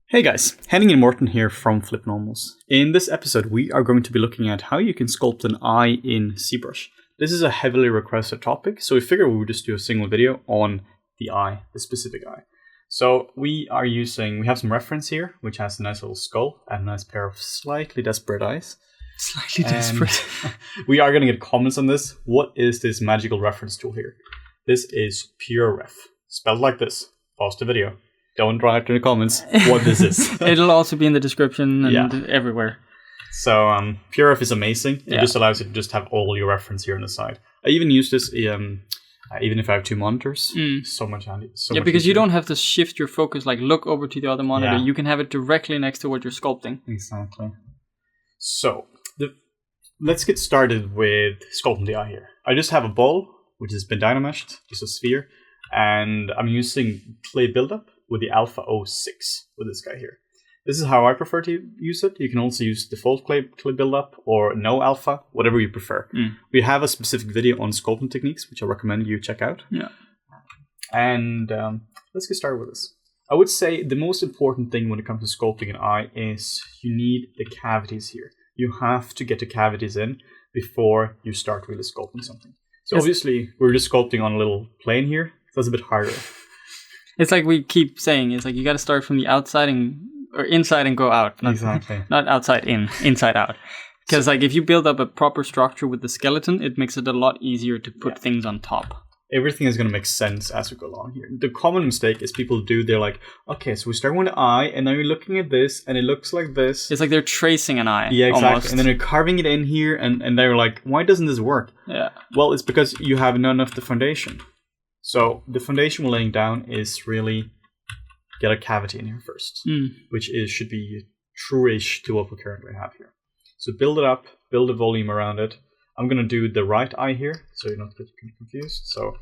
Hey guys, Henning and Morten here from FlippedNormals. In this episode, we are going to be looking at how you can sculpt an eye in ZBrush. This is a heavily requested topic, so we figured we would just do a single video on the eye, the specific eye. So we have some reference here, which has a nice little skull and a nice pair of slightly desperate eyes. Slightly desperate. We are going to get comments on this. What is this magical reference tool here? This is PureRef, spelled like this. Pause the video. Don't write in the comments what this is. It'll also be in the description and everywhere. So PureRef is amazing. It just allows you to just have all your reference here on the side. I even use this even if I have two monitors. So much handy. Because you don't have to shift your focus, like look over to the other monitor. You can have it directly next to what you're sculpting. Exactly. So let's get started with sculpting the eye here. I just have a ball, which has been dynameshed, just a sphere. And I'm using clay buildup with the Alpha 06 with this guy here. This is how I prefer to use it. You can also use default clay buildup or no alpha, whatever you prefer. We have a specific video on sculpting techniques, which I recommend you check out. Yeah. And let's get started with this. I would say the most important thing when it comes to sculpting an eye is you need the cavities here. You have to get the cavities in before you start really sculpting something. So obviously, we're just sculpting on a little plane here. So it's a bit harder. It's like we keep saying, it's like you got to start from the outside or inside and go out. Not outside in, inside out. Because like if you build up a proper structure with the skeleton, it makes it a lot easier to put things on top. Everything is going to make sense as we go along here. The common mistake is people they're like, okay, so we start with an eye, and now you're looking at this, and it looks like this. It's like they're tracing an eye. Yeah, exactly. Almost. And then they're carving it in here, and they're like, why doesn't this work? Yeah. Well, it's because you have none of the foundation. So the foundation we're laying down is really get a cavity in here first, which should be true-ish to what we currently have here. So build it up, build a volume around it. I'm going to do the right eye here, so you're not getting confused. So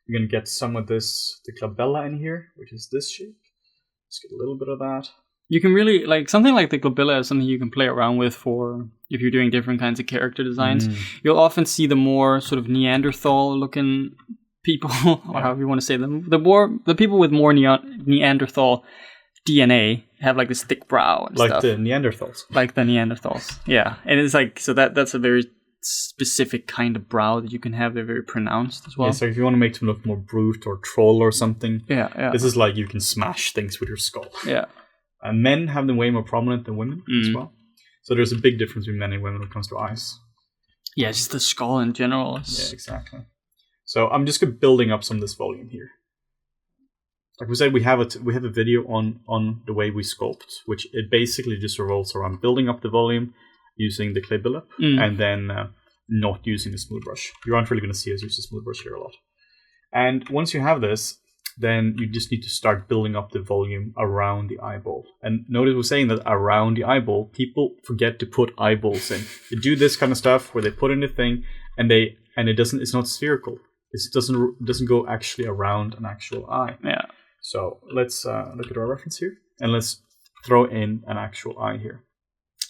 we're going to get some of this, the glabella in here, which is this shape. Let's get a little bit of that. You can really, like, something like the glabella is something you can play around with for if you're doing different kinds of character designs. You'll often see the more sort of Neanderthal-looking people, or however you want to say them, the people with more Neanderthal DNA have like this thick brow and like stuff. the Neanderthals. Like the Neanderthals, yeah. And it's like, so that's a very specific kind of brow that you can have. They're very pronounced as well. Yeah, so if you want to make them look more brute or troll or something, this is like you can smash things with your skull. Yeah. And men have them way more prominent than women as well. So there's a big difference between men and women when it comes to eyes. Yeah, just the skull in general. Yeah, exactly. So I'm just building up some of this volume here. Like we said, we have a video on the way we sculpt, which it basically just revolves around building up the volume using the clay buildup and then not using the smooth brush. You aren't really going to see us use the smooth brush here a lot. And once you have this, then you just need to start building up the volume around the eyeball. And notice we're saying that around the eyeball, people forget to put eyeballs in. They do this kind of stuff where they put in the thing and it's not spherical. It doesn't go actually around an actual eye. Yeah. So let's look at our reference here, and let's throw in an actual eye here,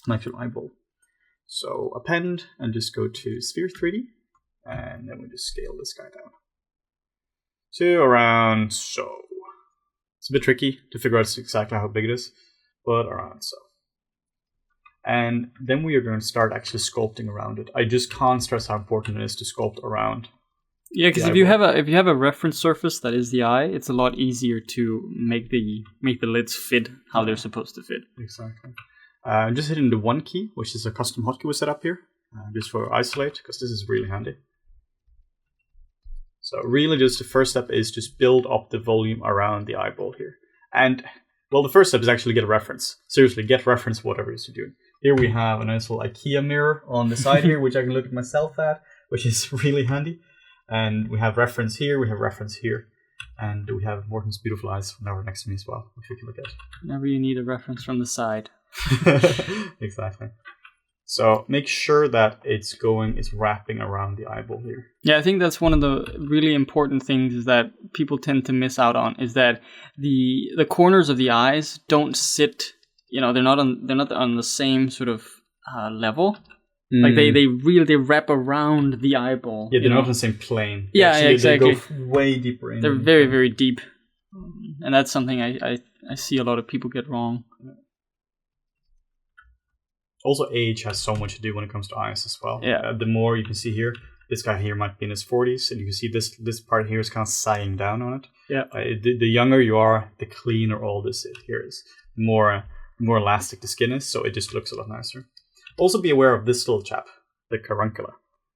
an actual eyeball. So append and just go to Sphere 3D, and then we just scale this guy down to around so. It's a bit tricky to figure out exactly how big it is, but around so. And then we are going to start actually sculpting around it. I just can't stress how important it is to sculpt around. Yeah, because if you have a reference surface that is the eye, it's a lot easier to make the lids fit how they're supposed to fit. Exactly. I'm just hitting the 1 key, which is a custom hotkey we set up here, just for isolate, because this is really handy. So really just the first step is just build up the volume around the eyeball here. And, well, the first step is actually get a reference. Seriously, get reference whatever it is you're doing. Here we have a nice little IKEA mirror on the side here, which I can look at myself at, which is really handy. And we have reference here, we have reference here, and we have Morten's beautiful eyes now next to me as well, which we can look at. Whenever you need a reference from the side. Exactly. So make sure that it's wrapping around the eyeball here. Yeah, I think that's one of the really important things is that people tend to miss out on, is that the corners of the eyes don't sit, they're not on the same sort of level. Like they wrap around the eyeball. Yeah, they're not on the same plane. Yeah, exactly. They go way deeper in. They're very, very deep. And that's something I see a lot of people get wrong. Also, age has so much to do when it comes to eyes as well. Yeah. The more you can see here, this guy here might be in his 40s, and you can see this part here is kind of sagging down on it. Yeah. The younger you are, the cleaner all this here is. The more elastic the skin is, so it just looks a lot nicer. Also be aware of this little chap, the Caruncula.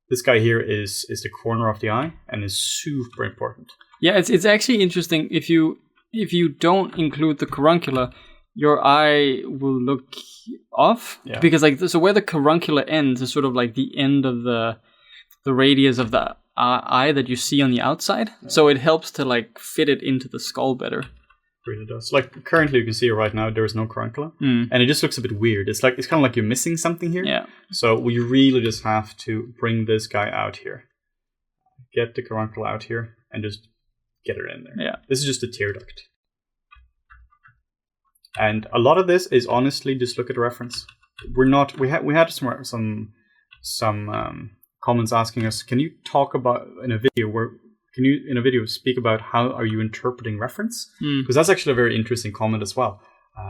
This guy here is the corner of the eye and is super important. Yeah, it's actually interesting. If you don't include the Caruncula, your eye will look off. Yeah. Because so where the Caruncula ends is sort of like the end of the radius of the eye that you see on the outside. Yeah. So it helps to like fit it into the skull better. Really does. Like currently you can see right now there is no Caruncula, and it just looks a bit weird. It's kind of like you're missing something here. Yeah. So we really just have to bring this guy out here, get the Caruncula out here, and just get it in there. Yeah. This is just a tearduct, and a lot of this is honestly just look at the reference. We had some comments asking us, can you talk about in a video speak about how are you interpreting reference? Because that's actually a very interesting comment as well.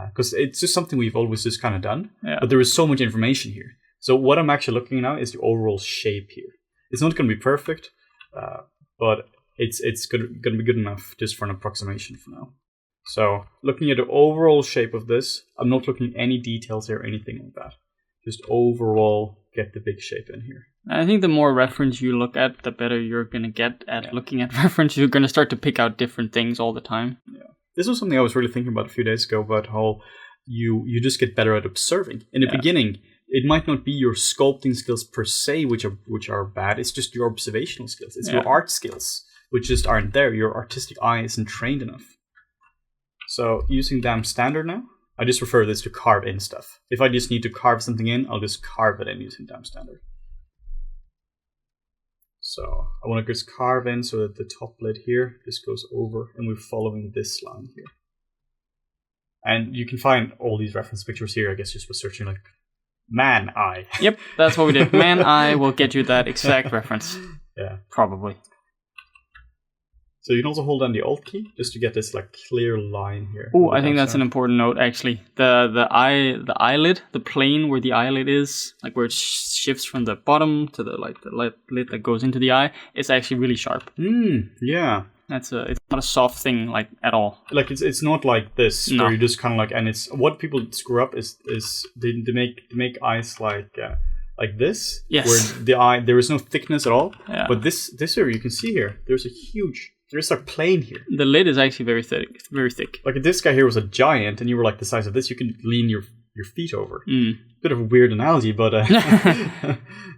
Because it's just something we've always just kind of done. Yeah. But there is so much information here. So what I'm actually looking at now is the overall shape here. It's not going to be perfect, but it's going to be good enough just for an approximation for now. So looking at the overall shape of this, I'm not looking at any details here or anything like that. Just overall get the big shape in here. I think the more reference you look at, the better you're going to get at looking at reference. You're going to start to pick out different things all the time. Yeah. This was something I was really thinking about a few days ago, about how you just get better at observing. In the beginning, it might not be your sculpting skills per se which are bad. It's just your observational skills. It's your art skills which just aren't there. Your artistic eye isn't trained enough. So using damn standard now, I just refer this to carve in stuff. If I just need to carve something in, I'll just carve it in using damn standard. So I want to just carve in so that the top lid here just goes over, and we're following this line here. And you can find all these reference pictures here, I guess, just by searching like man eye. Yep, that's what we did. Man eye will get you that exact reference. Yeah. Probably. So you can also hold down the Alt key just to get this like clear line here. Oh, I think that's an important note actually. The eyelid, the plane where the eyelid is, like where it shifts from the bottom to the lid that goes into the eye, is actually really sharp. Yeah. It's not a soft thing like at all. Like it's not like this where you just kind of like, and it's what people screw up is they make eyes like this. Yes. Where the eye there is no thickness at all. Yeah. But this here you can see here there's a plane here. The lid is actually very thick, very thick. Like if this guy here was a giant and you were like the size of this, you can lean your feet over. Bit of a weird analogy, but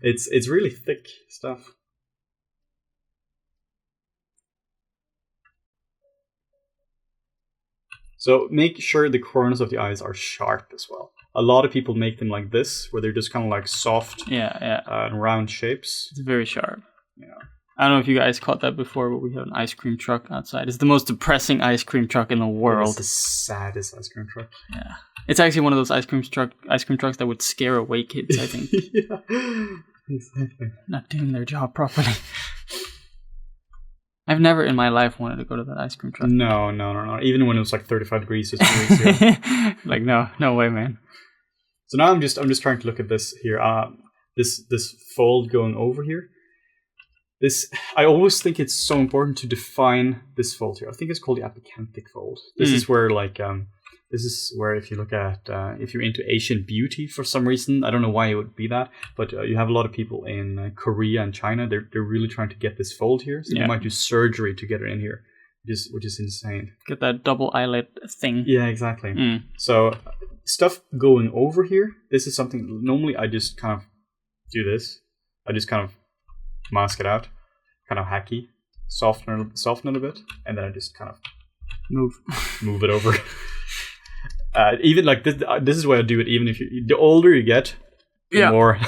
it's really thick stuff. So make sure the corners of the eyes are sharp as well. A lot of people make them like this, where they're just kind of like soft and round shapes. It's very sharp. Yeah. I don't know if you guys caught that before, but we have an ice cream truck outside. It's the most depressing ice cream truck in the world. It's the saddest ice cream truck. Yeah. It's actually one of those ice cream trucks that would scare away kids, I think. Yeah, exactly. Not doing their job properly. I've never in my life wanted to go to that ice cream truck. No. Even when it was like 35 degrees just 2 weeks ago. Like, no way, man. So now I'm just trying to look at this here. This fold going over here. I always think it's so important to define this fold here. I think it's called the Epicanthic fold. This is where if you look at if you're into Asian beauty for some reason, I don't know why it would be that, but you have a lot of people in Korea and China. They're really trying to get this fold here, so you might do surgery to get it in here, which is insane. Get that double eyelid thing. Yeah, exactly. So stuff going over here. This is something normally I just kind of do this. I just kind of mask it out, kind of hacky, soften it a bit, and then I just kind of move it over. Even like this is why I do it. Even if the older you get, the more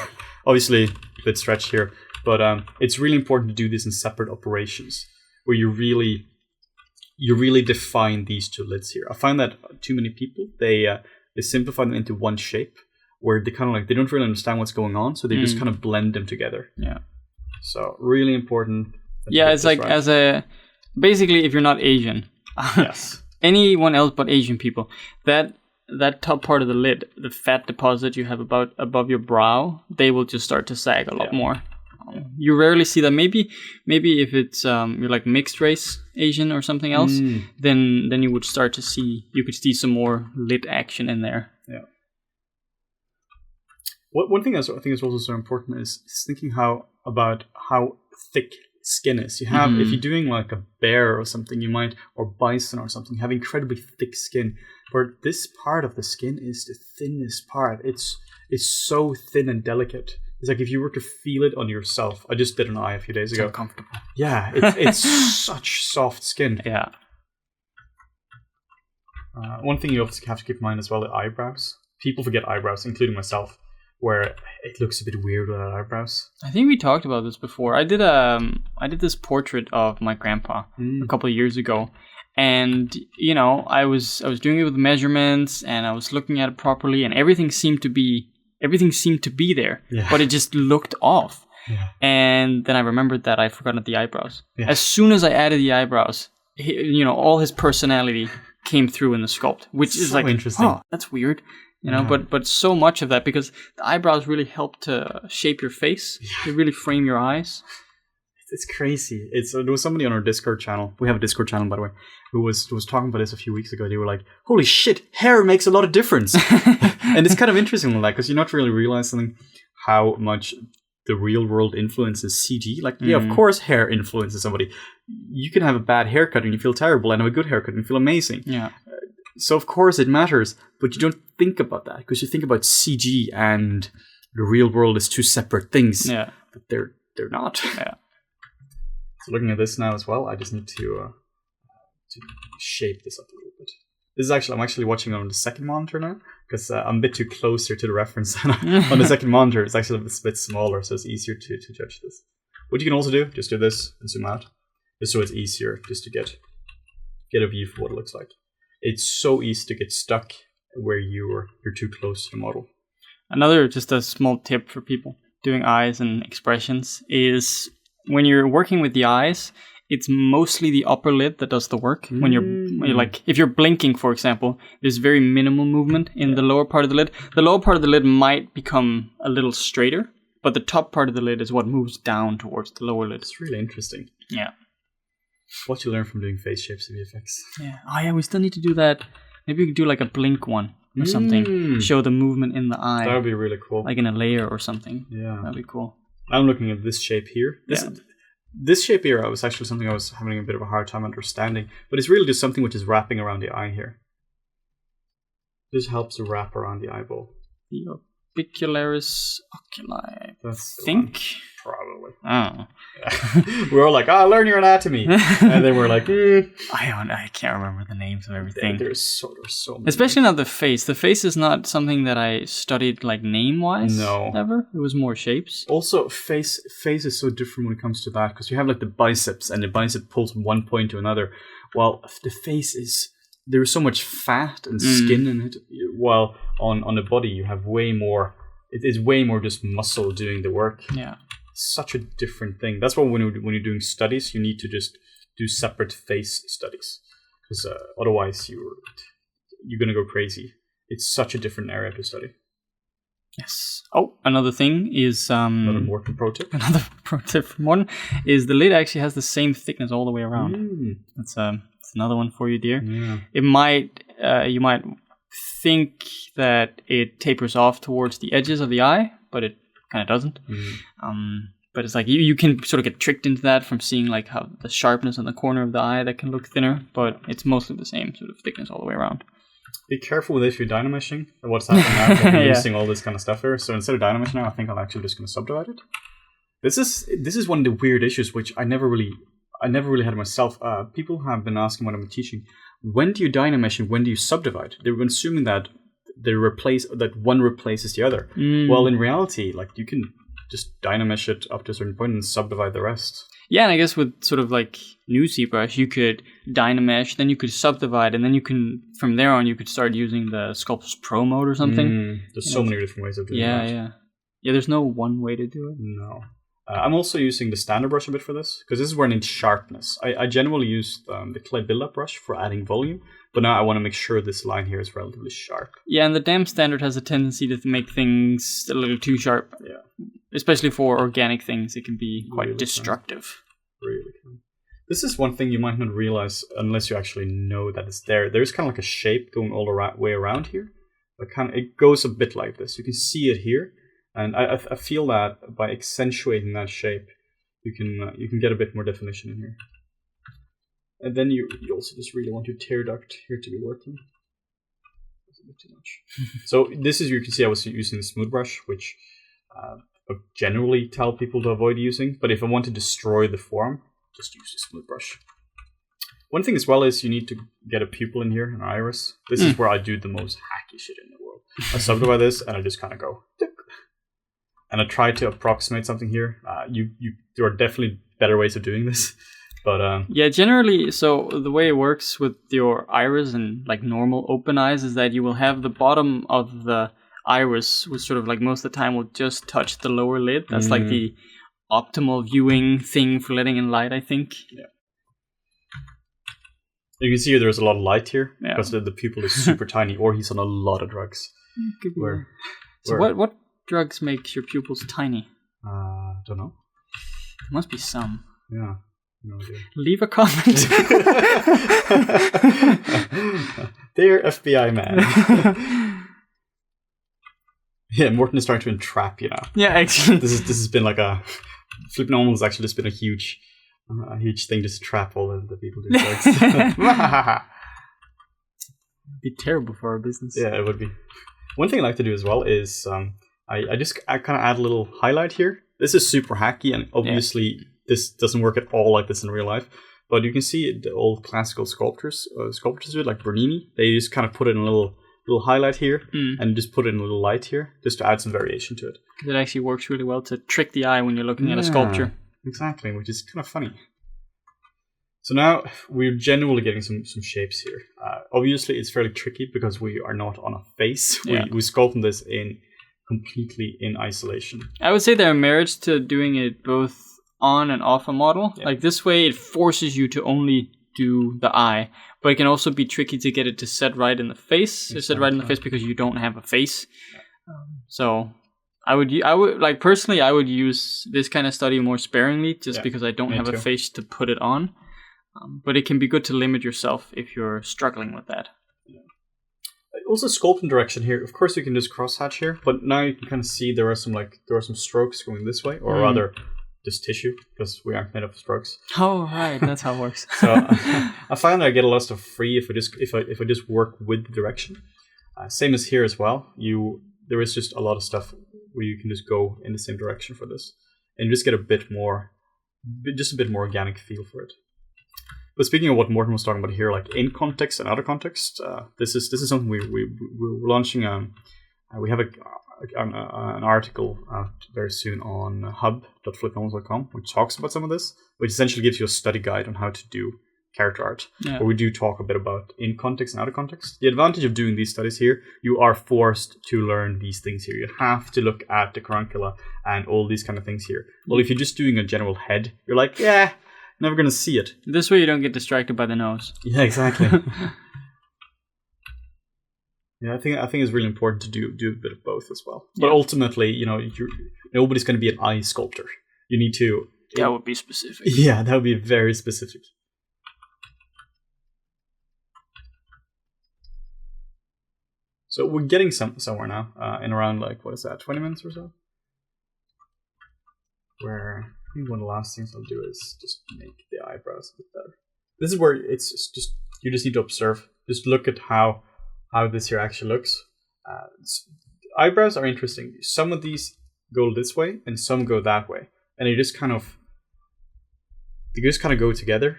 obviously a bit stretched here, but it's really important to do this in separate operations where you really define these two lids here. I find that too many people they simplify them into one shape where they kind of like they don't really understand what's going on, so they just kind of blend them together. Yeah. So really important. Yeah, it's like basically if you're not Asian, yes, anyone else but Asian people, that top part of the lid, the fat deposit you have above your brow, they will just start to sag a lot more. You rarely see that. Maybe if it's you're like mixed race Asian or something else, then you would start to see, you could see some more lid action in there. Yeah. One thing I think is also so important is thinking about how thick skin is. You have, if you're doing like a bear or something, or bison or something, have incredibly thick skin. But this part of the skin is the thinnest part. It's so thin and delicate. It's like if you were to feel it on yourself. I just did an eye a few days ago. Uncomfortable. Yeah, it's such soft skin. Yeah. One thing you also have to keep in mind as well, the eyebrows. People forget eyebrows, including myself, where it looks a bit weird without eyebrows. I think we talked about this before. I did this portrait of my grandpa a couple of years ago, and I was doing it with measurements, and I was looking at it properly, and everything seemed to be there, but it just looked off. Yeah. And then I remembered that I'd forgotten the eyebrows. Yeah. As soon as I added the eyebrows, all his personality came through in the sculpt, which is so like interesting. Oh, that's weird. But so much of that, because the eyebrows really help to shape your face. Yeah. They really frame your eyes. It's crazy. There was somebody on our Discord channel. We have a Discord channel, by the way, who was talking about this a few weeks ago. They were like, "Holy shit, hair makes a lot of difference." And it's kind of interesting, like, because you're not really realizing how much the real world influences CG. Like, yeah, of course, hair influences somebody. You can have a bad haircut and you feel terrible, and have a good haircut and you feel amazing. Yeah. So of course it matters, but you don't think about that because you think about CG and the real world as two separate things. Yeah, but they're not. Yeah. So looking at this now as well, I just need to shape this up a little bit. I'm actually watching on the second monitor now because I'm a bit too closer to the reference on the second monitor. It's actually a bit smaller, so it's easier to judge this. What you can also do, just do this and zoom out, just so it's easier just to get a view for what it looks like. It's so easy to get stuck where you're too close to the model. Another, just a small tip for people doing eyes and expressions is when you're working with the eyes, it's mostly the upper lid that does the work. When you're like, if you're blinking, for example, there's very minimal movement in the lower part of the lid. The lower part of the lid might become a little straighter, but the top part of the lid is what moves down towards the lower lid. It's really interesting. Yeah. What you learn from doing face shapes and VFX. Yeah. Oh yeah, we still need to do that. Maybe we could do like a blink one or something. Show the movement in the eye. That would be really cool. Like in a layer or something. Yeah. That'd be cool. I'm looking at this shape here. This shape here was actually something I was having a bit of a hard time understanding. But it's really just something which is wrapping around the eye here. This helps to wrap around the eyeball. The Orbicularis Oculi. That's I think. Probably. Oh. Yeah. We're all like, learn your anatomy. And then we're like, I can't remember the names of everything. There's so many. Especially not the face. The face is not something that I studied like name-wise. No. Ever. It was more shapes. Also, face is so different when it comes to that, because you have like the biceps, and the bicep pulls from one point to another. While the face there's so much fat and skin in it. While on the body, you have way more. It is way more just muscle doing the work. Yeah. Such a different thing. That's why when you're doing studies, you need to just do separate face studies, because otherwise you're gonna go crazy. It's such a different area to study. Yes. Oh, another thing is another Morton pro tip. Another pro tip from Morton is the lid actually has the same thickness all the way around. That's another one for you, dear. Yeah. It might you might think that it tapers off towards the edges of the eye, but it kind of doesn't. But it's like you can sort of get tricked into that from seeing like how the sharpness on the corner of the eye that can look thinner, but it's mostly the same sort of thickness all the way around. Be careful with if you're dynameshing. What's happening now? We're using all this kind of stuff here. So instead of dynameshing now, I think I'm actually just going to subdivide it. This is one of the weird issues which I never really had myself. People have been asking when I'm teaching, when do you dynamesh and when do you subdivide? They've been assuming that one replaces the other. Well, in reality, like you can just dynamesh it up to a certain point and subdivide the rest. Yeah, and I guess with sort of like new ZBrush, you could dynamesh, then you could subdivide, and then you can, from there on, you could start using the Sculpt Pro mode or something. There's so many different ways of doing that. Yeah, there's no one way to do it. No. I'm also using the standard brush a bit for this, because this is where I need sharpness. I generally use the clay build-up brush for adding volume, but now I want to make sure this line here is relatively sharp. Yeah, and the damp standard has a tendency to make things a little too sharp. Yeah. Especially for organic things, it can be quite Really destructive. Really can. This is one thing you might not realize unless you actually know that it's there. There's kind of like a shape going all the way around here. But it goes a bit like this. You can see it here. And I feel that by accentuating that shape, you can get a bit more definition in here. And then you also just really want your tearduct here to be working. That's a bit too much. So this is, you can see I was using the smooth brush, which I generally tell people to avoid using. But if I want to destroy the form, just use the smooth brush. One thing as well is you need to get a pupil in here, an iris. This is where I do the most hacky shit in the world. I subdivide this and I just kind of go. And I try to approximate something here. There are definitely better ways of doing this, but yeah, generally, so the way it works with your iris and like normal open eyes is that you will have the bottom of the iris, which sort of like most of the time will just touch the lower lid. That's like the optimal viewing thing for letting in light, I think. Yeah. You can see there's a lot of light here because the pupil is super tiny, or he's on a lot of drugs. So what drugs makes your pupils tiny? Don't know. There must be some. Yeah. No idea. Leave a comment. Dear FBI man. Yeah, Morten is trying to entrap you now. Yeah, actually. This has been like a FlippedNormals has actually just been a huge thing just to trap all of the people doing drugs. It'd be terrible for our business. Yeah, it would be. One thing I like to do as well is I kind of add a little highlight here. This is super hacky, and obviously this doesn't work at all like this in real life. But you can see the old classical sculptors do it, like Bernini. They just kind of put in a little highlight here and just put in a little light here just to add some variation to it. It actually works really well to trick the eye when you're looking at a sculpture. Exactly, which is kind of funny. So now we're generally getting some shapes here. Obviously, it's fairly tricky because we are not on a face. Yeah. We sculpted this completely in isolation. I would say there are merits to doing it both on and off a model. Yeah. Like this way, it forces you to only do the eye, but it can also be tricky to get it to set right in the face. Exactly. Set right in the face because you don't have a face. Yeah. So I would like personally, I would use this kind of study more sparingly, just because I don't have a face to put it on. But it can be good to limit yourself if you're struggling with that. Yeah. Also, sculpting direction here. Of course, you can just crosshatch here, but now you can kind of see there are some strokes going this way, or rather, just tissue because we aren't made up of strokes. Oh, right, that's how it works. So I find that I get a lot of stuff free if I just work with the direction. Same as here as well. There is just a lot of stuff where you can just go in the same direction for this, and you just get a bit more organic feel for it. But speaking of what Morten was talking about here, like in context and out of context, this is something we're launching. We have an article out very soon on hub.flippednormals.com, which talks about some of this, which essentially gives you a study guide on how to do character art. Yeah. Where we do talk a bit about in context and out of context. The advantage of doing these studies here, you are forced to learn these things here. You have to look at the Caruncula and all these kind of things here. Well, if you're just doing a general head, you're like, never going to see it. This way you don't get distracted by the nose. Yeah, exactly. Yeah, I think it's really important to do a bit of both as well. But ultimately, nobody's going to be an eye sculptor. You need to... That would be specific. Yeah, that would be very specific. So we're getting somewhere now, in around, 20 minutes or so? Where I think one of the last things I'll do is just make the eyebrows a bit better. This is where it's just you just need to observe. Just look at how this here actually looks. Eyebrows are interesting. Some of these go this way and some go that way, and they just kind of go together.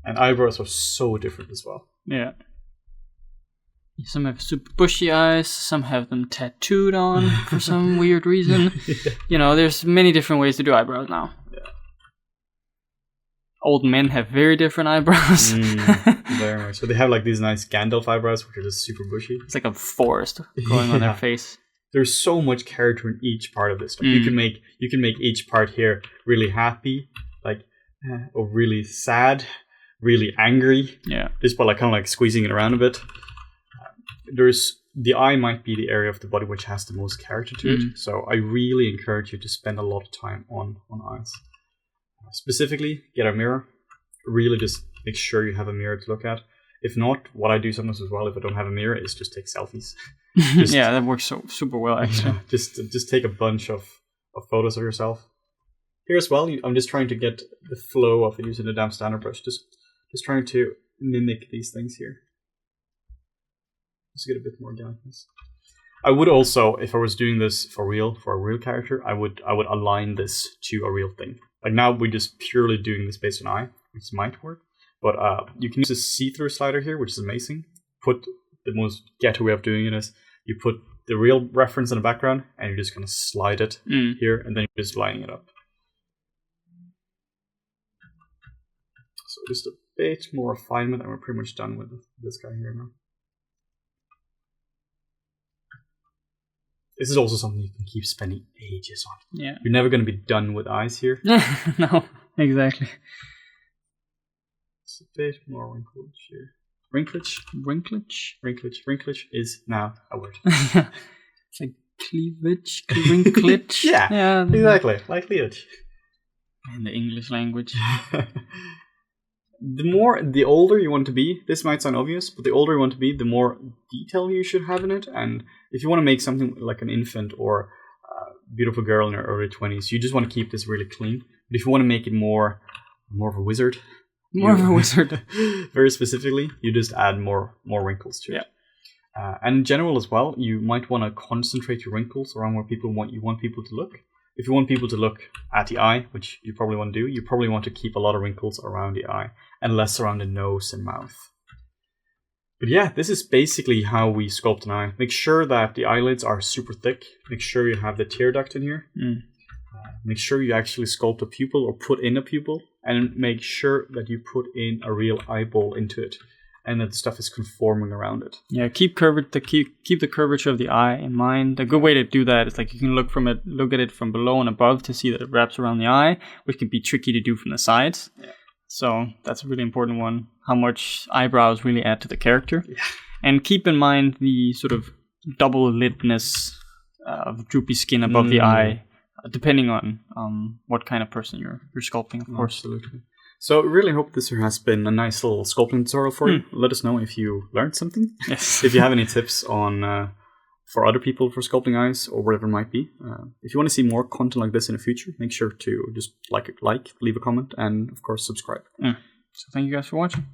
And eyebrows are so different as well. Yeah. Some have super bushy eyes, some have them tattooed on for some weird reason. There's many different ways to do eyebrows now. Yeah. Old men have very different eyebrows. Very much. So they have these nice Gandalf eyebrows, which are just super bushy. It's like a forest growing on their face. there's so much character in each part of this. Like you can make each part here really happy, like or really sad, really angry. Yeah. Just by like kind of like squeezing it around a bit. The eye might be the area of the body which has the most character to it. So I really encourage you to spend a lot of time on eyes. Specifically, get a mirror. Really just make sure you have a mirror to look at. If not, what I do sometimes as well, if I don't have a mirror, is just take selfies. Yeah, that works so super well actually. Yeah, just take a bunch of photos of yourself. Here as well, I'm just trying to get the flow of it using the damn standard brush. Just trying to mimic these things here. Just get a bit more dampness. I would also, if I was doing this for a real character, I would align this to a real thing. Like now we're just purely doing this based on eye, which might work. But you can use this see-through slider here, which is amazing. Put the most ghetto way of doing it is you put the real reference in the background and you're just going to slide it here, and then you're just lining it up. So just a bit more refinement, and we're pretty much done with this guy here now. This is also something you can keep spending ages on. Yeah. You're never going to be done with eyes here. No, exactly. It's a bit more wrinklage here. Wrinklage? Wrinklage is now a word. It's like cleavage, wrinklage. Yeah, exactly. Like cleavage. In the English language. The older you want to be, this might sound obvious, but the older you want to be, the more detail you should have in it. And if you want to make something like an infant or a beautiful girl in her early 20s, you just want to keep this really clean. But if you want to make it more of a wizard, very specifically, you just add more wrinkles to it. And in general as well, you might want to concentrate your wrinkles around where you want people to look. If you want people to look at the eye, which you probably want to do, you probably want to keep a lot of wrinkles around the eye and less around the nose and mouth. But yeah, this is basically how we sculpt an eye. Make sure that the eyelids are super thick. Make sure you have the tear duct in here. Make sure you actually sculpt a pupil or put in a pupil, and make sure that you put in a real eyeball into it, and that the stuff is conforming around it. Yeah, keep the curvature of the eye in mind. A good way to do that is like you can look at it from below and above to see that it wraps around the eye, which can be tricky to do from the sides. Yeah. So that's a really important one. How much eyebrows really add to the character. Yeah. And keep in mind the sort of double lidness of droopy skin above the eye, depending on what kind of person you're sculpting, of course. Absolutely. So I really hope this has been a nice little sculpting tutorial for you. Let us know if you learned something. Yes. If you have any tips on for other people for sculpting eyes or whatever it might be. If you want to see more content like this in the future, make sure to just like, leave a comment, and of course subscribe. So thank you guys for watching.